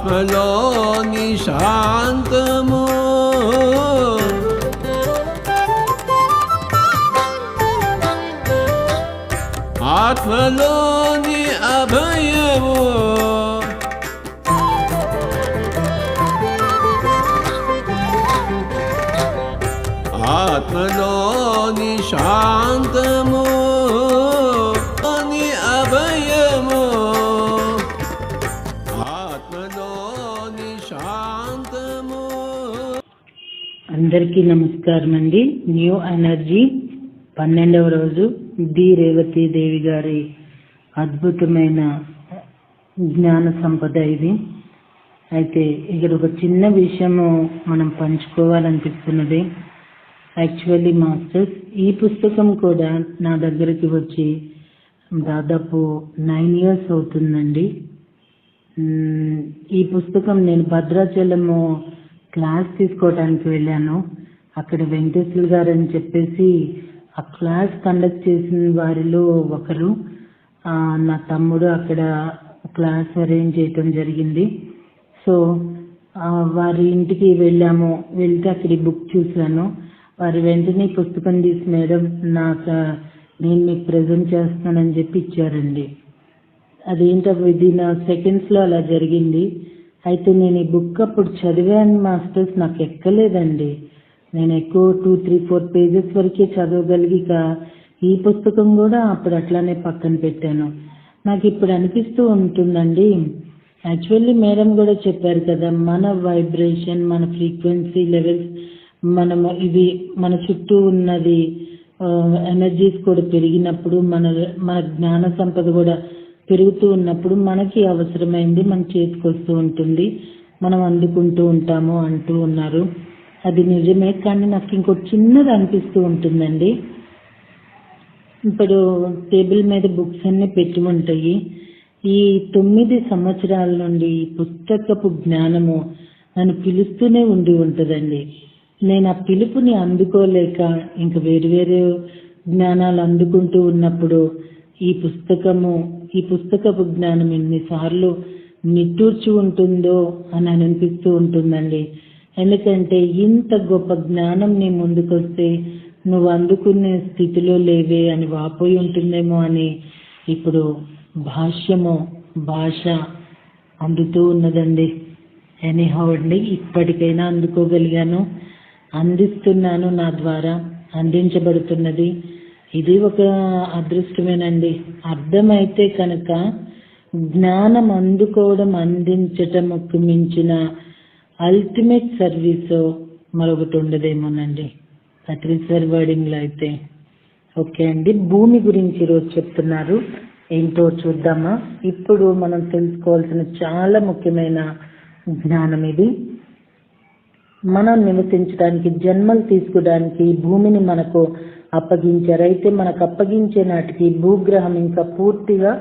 ఆత్మలోని శాంతము ఆత్మలోని అభయము ఆత్మలోని శాంతము అని అభయము ఆత్మలోని శాంతము. అందరికీ నమస్కారం అండి. న్యూ ఎనర్జీ 12వ రోజు డి రేవతి దేవి గారి అద్భుతమైన జ్ఞాన సంపద ఇది. అయితే ఇక్కడ ఒక చిన్న విషయము మనం పంచుకోవాలనిపిస్తున్నది. యాక్చువల్లీ మాస్టర్స్, ఈ పుస్తకం కూడా నా దగ్గరికి వచ్చి దాదాపు 9 years అవుతుందండి. ఈ పుస్తకం నేను భద్రాచలము క్లాస్ తీసుకోవడానికి వెళ్ళాను. అక్కడ వెంకటేశ్వర గారు అని చెప్పేసి ఆ క్లాస్ కండక్ట్ చేసిన వారిలో ఒకరు, నా తమ్ముడు అక్కడ క్లాస్ అరేంజ్ చేయటం జరిగింది. సో వారి ఇంటికి వెళ్ళాము. వెళ్తే అక్కడ ఈ బుక్ చూశాను. వారు వెంటనే పుస్తకం తీసి, మేడం నేను మీకు ప్రజెంట్ చేస్తానని చెప్పి ఇచ్చారండి. అదేంటో విదిన్ సెకండ్స్లో అలా జరిగింది. అయితే నేను ఈ బుక్ అప్పుడు చదివాను మాస్టర్స్, నాకు ఎక్కలేదండి. నేను ఎక్కువ 2-3-4 pages వరకే చదవగలిగి ఈ పుస్తకం కూడా అప్పుడు అట్లానే పక్కన పెట్టాను. నాకు ఇప్పుడు అనిపిస్తూ ఉంటుందండి, యాక్చువల్లీ మేడం కూడా చెప్పారు కదా, మన వైబ్రేషన్, మన ఫ్రీక్వెన్సీ లెవెల్స్, మనము ఇవి మన చుట్టూ ఉన్నది ఎనర్జీస్ కూడా పెరిగినప్పుడు మన జ్ఞాన సంపద కూడా పెరుగుతూ ఉన్నప్పుడు మనకి అవసరమైంది మన చేతికి వస్తూ ఉంటుంది, మనం అందుకుంటూ ఉంటాము అంటూ ఉన్నారు. అది నిజమే. కానీ నాకు ఇంకో చిన్నది అనిపిస్తూ ఉంటుందండి. ఇప్పుడు టేబుల్ మీద బుక్స్ అన్ని పెట్టి ఉంటాయి. ఈ 9 సంవత్సరాల నుండి పుస్తకపు జ్ఞానము నన్ను పిలుస్తూనే ఉంటుందండి. నేను ఆ పిలుపుని అందుకోలేక ఇంక వేరు జ్ఞానాలు అందుకుంటూ ఉన్నప్పుడు ఈ పుస్తకపు జ్ఞానం ఎన్నిసార్లు నిట్టూర్చి ఉంటుందో అని అనిపిస్తూ ఉంటుందండి. ఎందుకంటే ఇంత గొప్ప జ్ఞానం నీ ముందుకొస్తే నువ్వు అందుకునే స్థితిలో లేవే అని వాపోయి ఉంటుందేమో అని ఇప్పుడు భాష అందుతూ ఉన్నదండి. ఎనీహౌ అండి, ఇప్పటికైనా అందుకోగలిగాను, అందిస్తున్నాను, నా ద్వారా అందించబడుతున్నది. ఇది ఒక అదృష్టమేనండి. అర్థమైతే కనుక జ్ఞానం అందుకోవడం, అందించటంకు మించిన అల్టిమేట్ సర్వీస్ మరొకటి ఉండదేమోనండి అట్రిసర్ వర్డింగ్లో అయితే. ఓకే అండి, భూమి గురించి ఈరోజు చెప్తున్నారు. ఏంటో చూద్దామా. ఇప్పుడు మనం తెలుసుకోవాల్సిన చాలా ముఖ్యమైన జ్ఞానం ఇది. మనం నివసించడానికి, జన్మలు తీసుకోవడానికి భూమిని మనకు అప్పగించారు. అయితే మనకు అప్పగించే నాటికి భూగ్రహం ఇంకా పూర్తిగా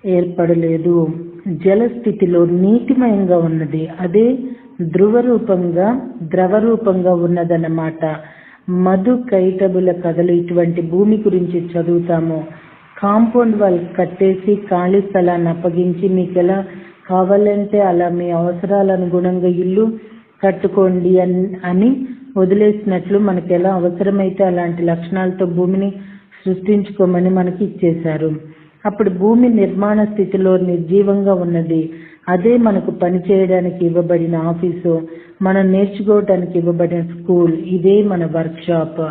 ఏర్పడలేదు. జలస్థితిలో నీటిమయంగా ఉన్నది. అదే ద్రవ రూపంగా ఉన్నదన్నమాట. మధు కైటబుల కథలు ఇటువంటి భూమి గురించి చదువుతాము. కాంపౌండ్ వాల్ కట్టేసి ఖాళీ స్థలాన్ని అప్పగించి మీకు ఎలా కావాలంటే అలా మీ అవసరాల అనుగుణంగా ఇల్లు కట్టుకోండి అని వదిలేసినట్లు మనకు ఎలా అవసరమైతే అలాంటి లక్షణాలతో భూమిని సృష్టించుకోమని మనకి ఇచ్చేశారు. అప్పుడు భూమి నిర్మాణ స్థితిలో నిర్జీవంగా ఉన్నది. అదే మనకు పని చేయడానికి ఇవ్వబడిన ఆఫీసు, మనం నేర్చుకోవడానికి ఇవ్వబడిన స్కూల్, ఇదే మన వర్క్షాప్.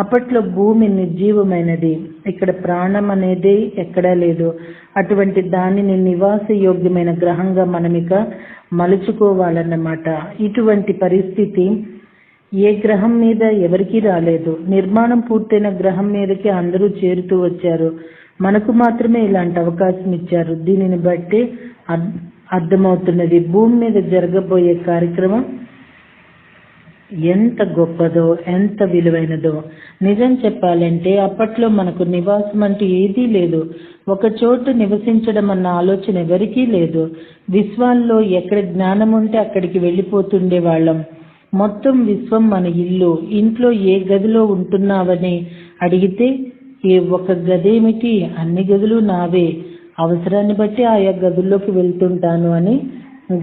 అప్పట్లో భూమి నిర్జీవమైనది. ఇక్కడ ప్రాణం అనేది ఎక్కడా లేదు. అటువంటి దానిని నివాస యోగ్యమైన గ్రహంగా మనం ఇక మలుచుకోవాలన్నమాట. ఇటువంటి పరిస్థితి ఏ గ్రహం మీద ఎవరికీ రాలేదు. నిర్మాణం పూర్తయిన గ్రహం మీదకి అందరూ చేరుతూ వచ్చారు. మనకు మాత్రమే ఇలాంటి అవకాశం ఇచ్చారు. దీనిని బట్టి అర్థమవుతున్నది భూమి మీద జరగబోయే కార్యక్రమం ఎంత గొప్పదో, ఎంత విలువైనదో. నిజం చెప్పాలంటే అప్పట్లో మనకు నివాసం అంటూ ఏదీ లేదు. ఒక చోటు నివసించడం అన్న ఆలోచన ఎవరికీ లేదు. విశ్వాల్లో ఎక్కడ జ్ఞానం ఉంటే అక్కడికి వెళ్ళిపోతుండే వాళ్ళం. మొత్తం విశ్వం మన ఇల్లు. ఇంట్లో ఏ గదిలో ఉంటున్నావని అడిగితే ఏ ఒక గదేమిటి, అన్ని గదులు నావే, అవసరాన్ని బట్టి ఆయా గదుల్లోకి వెళ్తుంటాను అని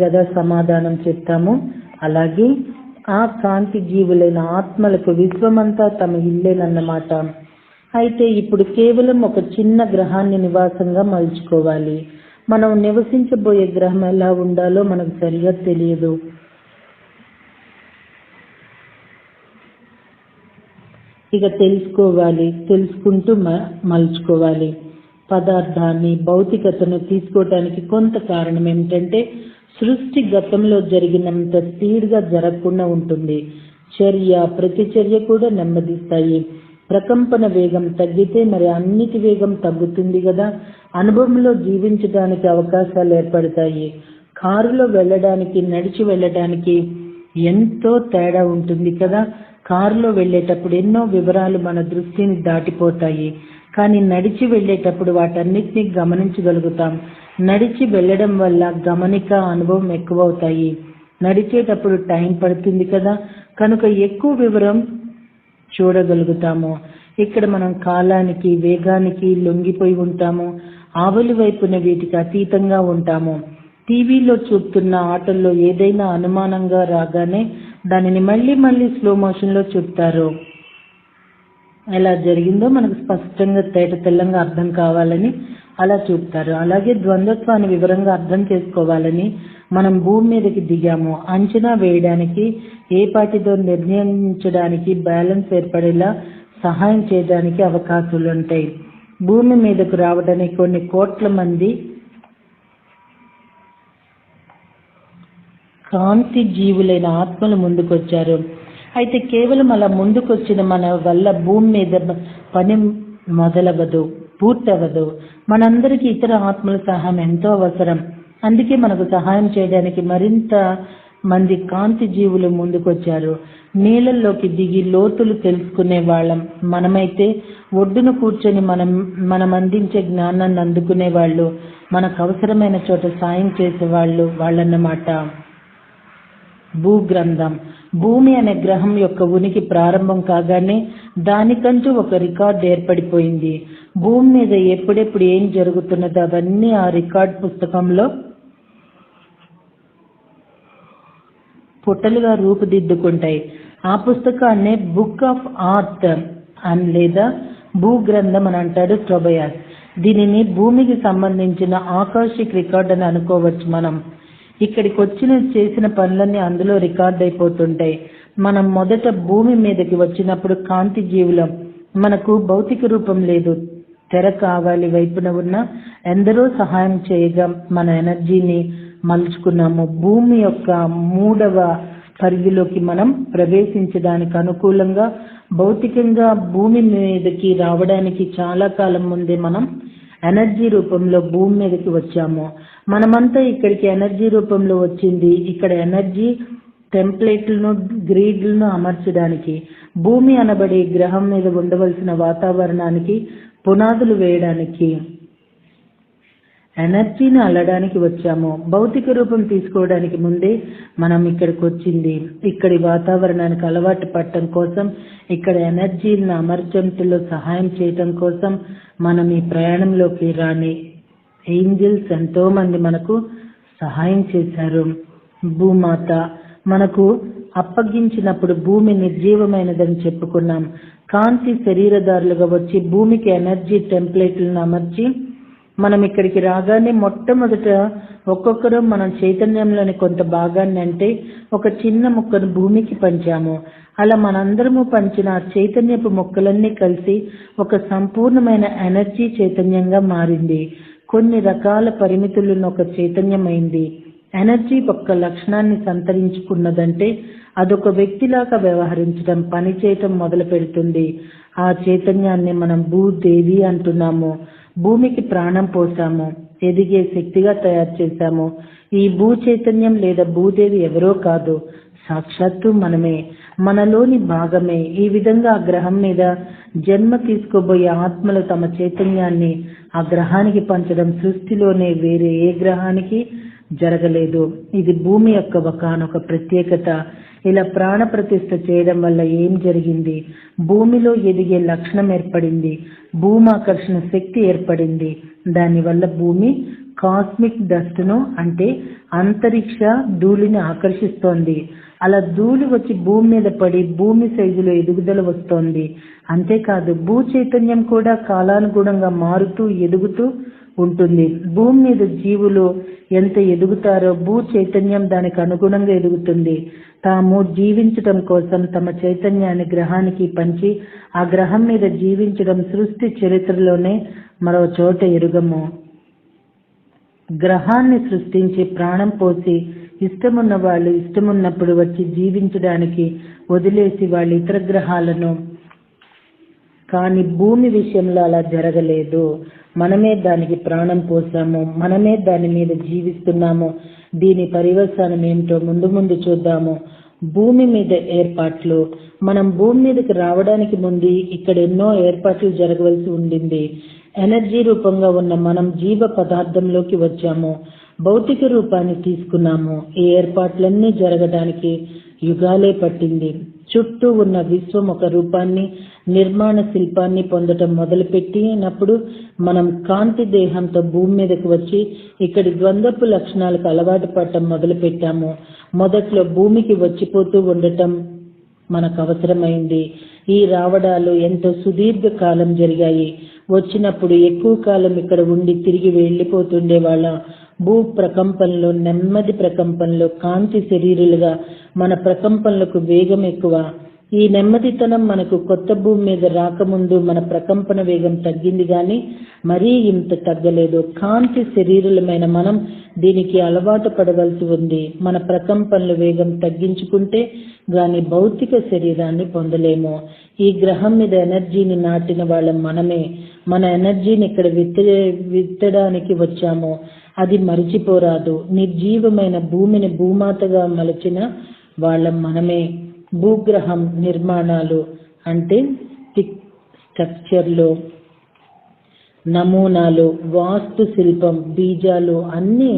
గదా సమాధానం చెప్తాము. అలాగే ఆ కాంతి జీవులైన ఆత్మలకు విశ్వమంతా తమ ఇల్లేనన్నమాట. అయితే ఇప్పుడు కేవలం ఒక చిన్న గ్రహాన్ని నివాసంగా మలుచుకోవాలి. మనం నివసించబోయే గ్రహం ఎలా ఉండాలో మనకు సరిగా తెలియదు. ఇక తెలుసుకుంటూ మలుచుకోవాలి. పదార్థాన్ని, భౌతికతను తీసుకోవటానికి కొంత కారణం ఏమిటంటే సృష్టి గతంలో జరిగినంత స్పీడ్గా జరగకుండా ఉంటుంది. ప్రతిచర్య కూడా నెమ్మదిస్తాయి. ప్రకంపన వేగం తగ్గితే మరి అన్నిటి వేగం తగ్గుతుంది కదా. అనుభవంలో జీవించడానికి అవకాశాలు ఏర్పడతాయి. కారులో వెళ్ళడానికి, నడిచి వెళ్ళడానికి ఎంతో తేడా ఉంటుంది కదా. కారులో వెళ్ళేటప్పుడు ఎన్నో వివరాలు మన దృష్టిని దాటిపోతాయి. కానీ నడిచి వెళ్ళేటప్పుడు వాటన్నిటినీ గమనించగలుగుతాం. నడిచి వెళ్ళడం వల్ల గమనిక, అనుభవం ఎక్కువ అవుతాయి. నడిచేటప్పుడు టైం పడుతుంది కదా, కనుక ఎక్కువ వివరం చూడగలుగుతాము. ఇక్కడ మనం కాలానికి, వేగానికి లొంగిపోయి ఉంటాము. ఆవలి వైపున వీటికి అతీతంగా ఉంటాము. టీవీలో చూపుతున్న ఆటల్లో ఏదైనా అనుమానంగా రాగానే దానిని మళ్ళీ స్లో మోషన్లో చూపుతారు. ఎలా జరిగిందో మనకు స్పష్టంగా తెల్లంగా అర్థం కావాలని అలా చూపుతారు. అలాగే ద్వంద్వత్వాన్ని వివరంగా అర్థం చేసుకోవాలని మనం భూమి మీదకి దిగాము. అంచనా వేయడానికి, ఏ పాటితో నిర్ణయించడానికి, బ్యాలెన్స్ ఏర్పడేలా సహాయం చేయడానికి అవకాశాలు ఉంటాయి. భూమి మీదకు రావడానికి కొన్ని కోట్ల మంది కాంతి జీవులైన ఆత్మలు ముందుకొచ్చారు. అయితే కేవలం అలా ముందుకొచ్చిన మన వల్ల భూమి మీద పని పూర్తవదు. మనందరికీ ఇతర ఆత్మల సహాయం ఎంతో అవసరం. అందుకే మనకు సహాయం చేయడానికి మరింత మంది కాంతి జీవులు ముందుకొచ్చారు. నీళ్ళల్లోకి దిగి లోతులు తెలుసుకునే వాళ్ళం మనమైతే ఒడ్డున కూర్చొని మనం అందించే జ్ఞానాన్ని అందుకునే వాళ్ళు, మనకు అవసరమైన చోట సాయం చేసే వాళ్ళన్నమాట. భూగ్రంథం. భూమి అనే గ్రహం యొక్క ఉనికి ప్రారంభం కాగానే దానికంటూ ఒక రికార్డు ఏర్పడిపోయింది. భూమి మీద ఎప్పుడెప్పుడు ఏం జరుగుతున్నదో అవన్నీ ఆ రికార్డ్ పుస్తకంలో పుటలుగా రూపుదిద్దుకుంటాయి. ఆ పుస్తకాన్నే బుక్ ఆఫ్ ఆర్త్ అని లేదా భూగ్రంథం అని అంటాడు టోబియాస్. దీనిని భూమికి సంబంధించిన ఆకాశిక్ రికార్డ్ అని అనుకోవచ్చు. మనం ఇక్కడికి చేసిన పనులన్నీ అందులో రికార్డ్ అయిపోతుంటాయి. మనం మొదట భూమి మీదకి వచ్చినప్పుడు కాంతి జీవులం. మనకు భౌతిక రూపం లేదు. తెర కావాలి వైపున ఉన్న ఎందరో సహాయం చేయగా మన ఎనర్జీని మలుచుకున్నాము. భూమి యొక్క 3వ పరిధిలోకి మనం ప్రవేశించడానికి అనుకూలంగా భౌతికంగా భూమి మీదకి రావడానికి చాలా కాలం ముందే మనం ఎనర్జీ రూపంలో భూమి మీదకి వచ్చాము. మనమంతా ఇక్కడికి ఎనర్జీ రూపంలో వచ్చింది. ఇక్కడ ఎనర్జీ టెంప్లెట్లను, గ్రిడ్లను అమర్చడానికి, భూమి అనబడే గ్రహం మీద ఉండవలసిన వాతావరణానికి పునాదులు వేయడానికి, ఎనర్జీని అల్లడానికి వచ్చాము. భౌతిక రూపం తీసుకోవడానికి ముందే మనం ఇక్కడికి వచ్చింది. ఇక్కడి వాతావరణానికి అలవాటు పడటం కోసం, ఇక్కడ ఎనర్జీని అమర్చంలో సహాయం చేయటం కోసం మనం ఈ ప్రయాణంలోకి రాని ఏంజల్స్ ఎంతో మంది మనకు సహాయం చేశారు. భూమాత మనకు అప్పగించినప్పుడు భూమి నిర్జీవమైనదని చెప్పుకున్నాం. కాంతి శరీరదారులుగా వచ్చి భూమికి ఎనర్జీ టెంప్లెట్లను అమర్చి మనం ఇక్కడికి రాగానే మొట్టమొదట ఒక్కొక్కరు మనం చైతన్యంలోని కొంత భాగాన్ని, అంటే ఒక చిన్న ముక్కను భూమికి పంచాము. అలా మనందరము పంచిన చైతన్యపు ముక్కలన్నీ కలిసి ఒక సంపూర్ణమైన ఎనర్జీ చైతన్యంగా మారింది. కొన్ని రకాల పరిమితులను ఒక చైతన్యమైంది. ఎనర్జీ ఒక్క లక్షణాన్ని సంతరించుకున్నదంటే అదొక వ్యక్తిలాగా వ్యవహరించడం, పని చేయటం మొదలు పెడుతుంది. ఆ చైతన్యాన్ని మనం భూదేవి అంటున్నాము. భూమికి ప్రాణం పోసాము, ఎదిగే శక్తిగా తయారు చేశాము. ఈ భూ చైతన్యం లేదా భూదేవి ఎవరో కాదు, సాక్షాత్తు మనమే, మనలోని భాగమే. ఈ విధంగా ఆ గ్రహం మీద జన్మ తీసుకోబోయే ఆత్మలు తమ చైతన్యాన్ని ఆ గ్రహానికి పంచడం సృష్టిలోనే వేరే ఏ గ్రహానికి జరగలేదు. ఇది భూమి యొక్క ఒకానొక ప్రత్యేకత. ఇలా ప్రాణ ప్రతిష్ఠ చేయడం వల్ల ఏం జరిగింది? భూమిలో ఎదిగే లక్షణం ఏర్పడింది. భూమాకర్షణ శక్తి ఏర్పడింది. దానివల్ల భూమి కాస్మిక్ డస్ట్ను అంటే అంతరిక్ష ధూళిని ఆకర్షిస్తోంది. అలా ధూళి వచ్చి భూమి మీద పడి భూమి సైజులో ఎదుగుదల వస్తోంది. అంతేకాదు భూ చైతన్యం కూడా కాలానుగుణంగా మారుతూ ఎదుగుతూ ఉంటుంది. భూమి మీద జీవులు ఎంత ఎదుగుతారో భూ చైతన్యం దానికి అనుగుణంగా ఎదుగుతుంది. తాము జీవించటం కోసం తమ చైతన్యాన్ని గ్రహానికి పంచి ఆ గ్రహం మీద జీవించడం సృష్టి చరిత్రలోనే మరో చోట ఎరుగము. గ్రహాన్ని సృష్టించి ప్రాణం పోసి ఇష్టమున్న వాళ్ళు ఇష్టమున్నప్పుడు వచ్చి జీవించడానికి వదిలేసి వాళ్ళు ఇతర గ్రహాలను. కానీ భూమి విషయంలో అలా జరగలేదు. మనమే దానికి ప్రాణం పోసాము, మనమే దాని మీద జీవిస్తున్నాము. దీని పర్యవసానం ఏమిటో ముందు ముందు చూద్దాము. భూమి మీద ఏర్పాట్లు. మనం భూమి మీదకి రావడానికి ముందు ఇక్కడ ఎన్నో ఏర్పాట్లు జరగవలసి ఉండింది. ఎనర్జీ రూపంగా ఉన్న మనం జీవ పదార్థంలోకి వచ్చాము, భౌతిక రూపాన్ని తీసుకున్నాము. ఈ ఏర్పాట్లన్నీ జరగడానికి యుగాలే పట్టింది. చుట్టూ ఉన్న విశ్వం ఒక రూపాన్ని, నిర్మాణ శిల్పాన్ని పొందటం మొదలుపెట్టినప్పుడు మనం కాంతి దేహంతో భూమి మీదకు వచ్చి ఇక్కడి ద్వంద్వపు లక్షణాలకు అలవాటు పడటం మొదలు పెట్టాము. మొదట్లో భూమికి వచ్చిపోతూ ఉండటం మనకు అవసరమైంది. ఈ రావడాలు ఎంతో సుదీర్ఘ కాలం జరిగాయి. వచ్చినప్పుడు ఎక్కువ కాలం ఇక్కడ ఉండి తిరిగి వెళ్ళిపోతుండే వాళ్ళ. భూ ప్రకంపనలో, నెమ్మది ప్రకంపనలో కాంతి శరీరులుగా మన ప్రకంపనలకు వేగం ఎక్కువ. ఈ నెమ్మదితనం మనకు కొత్త భూమి మీద రాకముందు మన ప్రకంపన వేగం తగ్గింది కానీ మరీ ఇంత తగ్గలేదు. కాంతి శరీరులమైన మనం దీనికి అలవాటు పడవలసి ఉంది. మన ప్రకంపనల వేగం తగ్గించుకుంటే గాని భౌతిక శరీరాన్ని పొందలేము. ఈ గ్రహం మీద ఎనర్జీని నాటిన వాళ్ళం మనమే. మన ఎనర్జీని ఇక్కడ విత్తడానికి వచ్చాము. అది మరిచిపోరాదు. నిర్జీవమైన భూమిని భూమాతగా మలచిన వాళ్ళం మనమే. భూగ్రహం నిర్మాణాలు అంటే స్ట్రక్చర్లు, నమూనాలు, వాస్తు శిల్పం, బీజాలు అన్నీ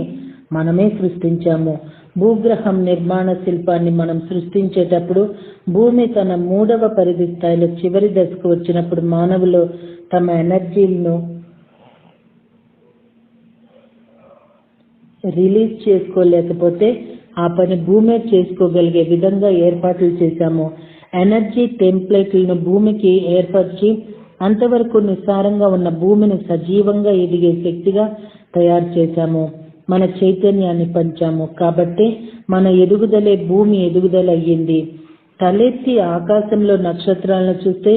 మనమే సృష్టించాము. భూగ్రహం నిర్మాణ శిల్పాన్ని మనం సృష్టించేటప్పుడు భూమి తన 3వ పరిధి స్థాయిలో చివరి దశకు వచ్చినప్పుడు మానవులు తమ ఎనర్జీలను రిలీజ్ చేసుకోలేకపోతే ఆ పని భూమే చేసుకోగలిగే విధంగా ఏర్పాట్లు చేశాము. ఎనర్జీ టెంప్లెట్లను భూమికి ఏర్పరిచి అంతవరకు నిస్సారంగా ఉన్న భూమిని సజీవంగా ఎదిగే శక్తిగా తయారు చేశాము. మన చైతన్యాన్ని పంచాము. కాబట్టి మన ఎదుగుదలే భూమి ఎదుగుదల అయ్యింది. తలెత్తి ఆకాశంలో నక్షత్రాలను చూస్తే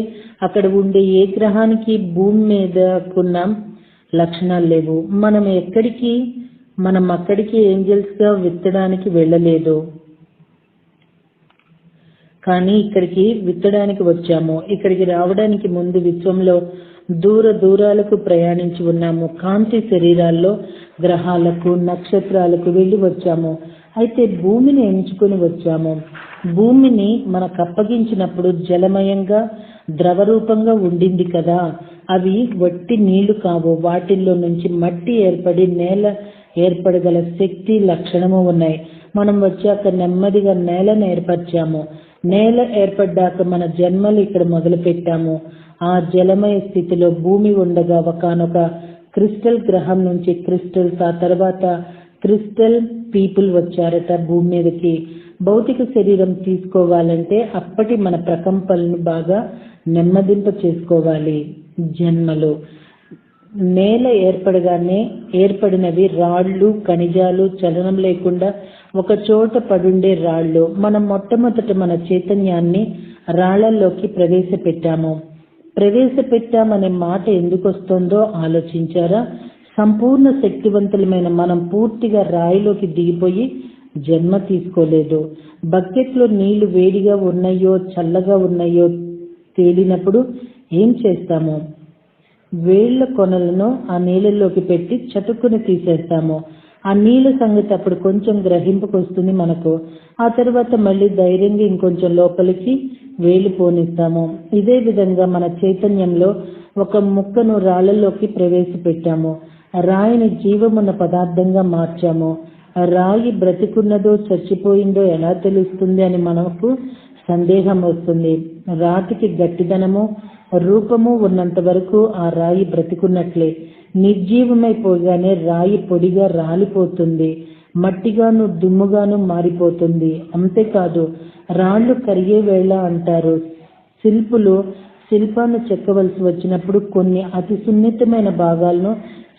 అక్కడ ఉండే ఏ గ్రహానికి భూమి మీదకున్న లక్షణాలు లేవు. మనం అక్కడికి ఏంజల్స్ గా విత్తడానికి వెళ్ళలేదు, కానీ ఇక్కడికి విత్తడానికి వచ్చాము. ఇక్కడికి రావడానికి ముందు విశ్వంలో దూరాలకు ప్రయాణించి ఉన్నాము. కాంతి శరీరాల్లో గ్రహాలకు, నక్షత్రాలకు వెళ్ళి వచ్చాము. అయితే భూమిని ఎంచుకుని వచ్చాము. భూమిని మనకు అప్పగించినప్పుడు జలమయంగా ద్రవరూపంగా ఉండింది కదా. అవి వట్టి నీళ్లు కావు. వాటిల్లో నుంచి మట్టి ఏర్పడి నేల ఏర్పడగల శక్తి, లక్షణము ఉన్నాయి. మనం వచ్చాక నెమ్మదిగా నేలను ఏర్పరిచాము. నేల ఏర్పడ్డాక మన జన్మలు ఇక్కడ మొదలు పెట్టాము. ఆ జలమయ స్థితిలో భూమి ఉండగా ఒకనొక క్రిస్టల్ గ్రహం నుంచి క్రిస్టల్స్, ఆ తర్వాత క్రిస్టల్ పీపుల్ వచ్చారట భూమి మీదకి. భౌతిక శరీరం తీసుకోవాలంటే అప్పటి మన ప్రకంపనలను బాగా నెమ్మదింప చేసుకోవాలి. జన్మలు నేల ఏర్పడగానే ఏర్పడినవి రాళ్లు, ఖనిజాలు, చలనం లేకుండా ఒక చోట పడుండే రాళ్లు. మనం మొట్టమొదట మన చైతన్యాన్ని రాళ్లలోకి ప్రవేశపెట్టామనే మాట ఎందుకు వస్తుందో ఆలోచించారా? సంపూర్ణ శక్తివంతులమైన మనం పూర్తిగా రాయిలోకి దిగిపోయి జన్మ తీసుకోలేదు. బకెట్లో నీళ్లు వేడిగా ఉన్నాయో చల్లగా ఉన్నాయో తేలినప్పుడు ఏం చేస్తాము? వేళ్ల కొనలను ఆ నీళ్ళలోకి పెట్టి చటుక్కుని తీసేస్తాము. ఆ నీళ్ళ సంగతి అప్పుడు కొంచెం గ్రహింపుకు వస్తుంది మనకు. ఆ తర్వాత మళ్ళీ ధైర్యంగా ఇంకొంచెం లోపలికి వేలు పోనిస్తాము. ఇదే విధంగా మన చైతన్యంలో ఒక ముక్కను రాళ్లలోకి ప్రవేశపెట్టాము. రాయిని జీవమున్న పదార్థంగా మార్చాము. రాయి బ్రతికున్నదో చచ్చిపోయిందో ఎలా తెలుస్తుంది అని మనకు సందేహం వస్తుంది. రాతికి గట్టిదనము, రూపము ఉన్నంత వరకు ఆ రాయి బ్రతికున్నట్లే. నిర్జీవమైపోగానే రాయి పొడిగా రాలిపోతుంది, మట్టిగాను దుమ్ముగాను మారిపోతుంది. అంతేకాదు రాళ్ళు కరిగే వేళ అంటారు. శిల్పులు శిల్పాన్ని చెక్కవలసి వచ్చినప్పుడు కొన్ని అతి సున్నితమైన భాగాలను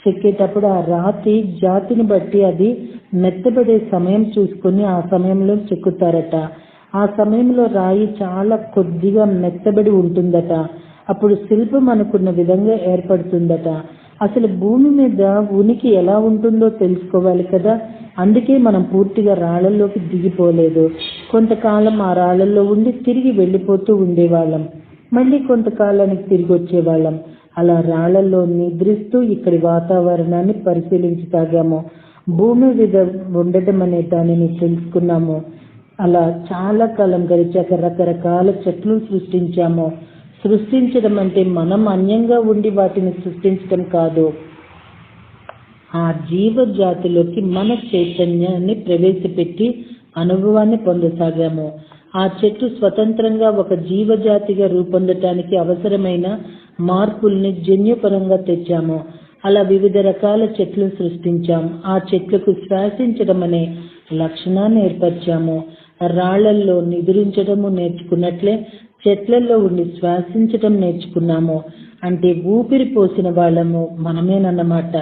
చెక్కేటప్పుడు ఆ రాతి జాతిని బట్టి అది మెత్తబడే సమయం చూసుకొని ఆ సమయంలో చెక్కుతారట. ఆ సమయంలో రాయి చాలా కొద్దిగా మెత్తబడి ఉంటుందట. అప్పుడు శిల్పం అనుకున్న విధంగా ఏర్పడుతుందట. అసలు భూమి మీద ఉనికి ఎలా ఉంటుందో తెలుసుకోవాలి కదా. అందుకే మనం పూర్తిగా రాళ్లలోకి దిగిపోలేదు. కొంతకాలం ఆ రాళ్లలో ఉండి తిరిగి వెళ్ళిపోతూ ఉండేవాళ్ళం, మళ్ళీ కొంతకాలానికి తిరిగి వచ్చేవాళ్ళం. అలా రాళ్లలో నిద్రిస్తూ ఇక్కడి వాతావరణాన్ని పరిశీలించసాగాము. భూమి మీద ఉండటం అనే దానిని తెలుసుకున్నాము. అలా చాలా కాలం గడిచాక రకరకాల చెట్లు సృష్టించాము. సృష్టించడం అంటే మనం అన్యంగా ఉండి వాటిని సృష్టించడం కాదు, ఆ జీవజాతిలోకి మన చైతన్యాన్ని ప్రవేశపెట్టి అనుభవాన్ని పొందసాగాము. ఆ చెట్టు స్వతంత్రంగా ఒక జీవజాతిగా రూపొందటానికి అవసరమైన మార్పుల్ని జన్యుపరంగా తెచ్చాము. అలా వివిధ రకాల చెట్లు సృష్టించాం. ఆ చెట్లకు శ్వాసించడం అనే లక్షణాన్ని ఏర్పరిచాము. రాళ్లల్లో నిద్రించడము నేర్చుకున్నట్లే చెట్లలో ఉండి శ్వాసించటం నేర్చుకున్నాము. అంటే ఊపిరి పోసిన వాళ్ళము మనమేనన్నమాట.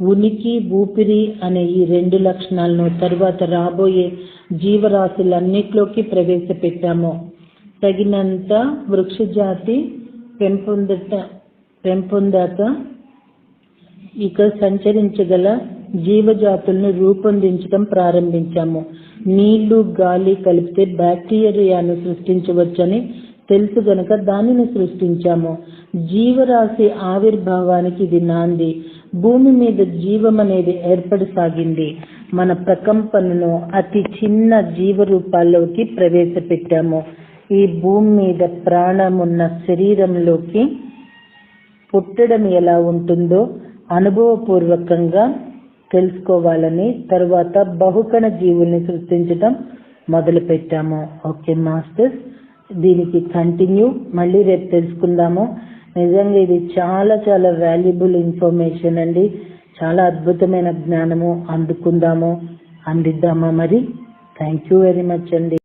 ఉనికి, ఊపిరి అనే ఈ రెండు లక్షణాలను తరువాత రాబోయే జీవరాశులన్నిట్లోకి ప్రవేశపెట్టాము. తగినంత వృక్షజాతి పెంపొందాక ఇక సంచరించగల జీవజాతులను రూపొందించడం ప్రారంభించాము. నీళ్లు, గాలి కలిపితే బ్యాక్టీరియాను సృష్టించవచ్చని తెలుసు గనక దానిని సృష్టించాము. జీవరాశి ఆవిర్భావానికి ఇది నాంది. భూమి మీద జీవం అనేది ఏర్పడసాగింది. మన ప్రకంపనను అతి చిన్న జీవ రూపాల్లోకి ప్రవేశపెట్టాము. ఈ భూమి మీద ప్రాణమున్న శరీరంలోకి పుట్టడం ఎలా ఉంటుందో అనుభవపూర్వకంగా తెలుసుకోవాలని తరువాత బహుకణ జీవుల్ని సృష్టించడం మొదలు పెట్టాము. ఓకే మాస్టర్స్, దీనికి కంటిన్యూ మళ్ళీ రేపు తెలుసుకుందాము. నిజంగా ఇది చాలా చాలా వాల్యుబుల్ ఇన్ఫర్మేషన్ అండి. చాలా అద్భుతమైన జ్ఞానము అందిద్దామా మరి. థ్యాంక్ యూ వెరీ మచ్ అండి.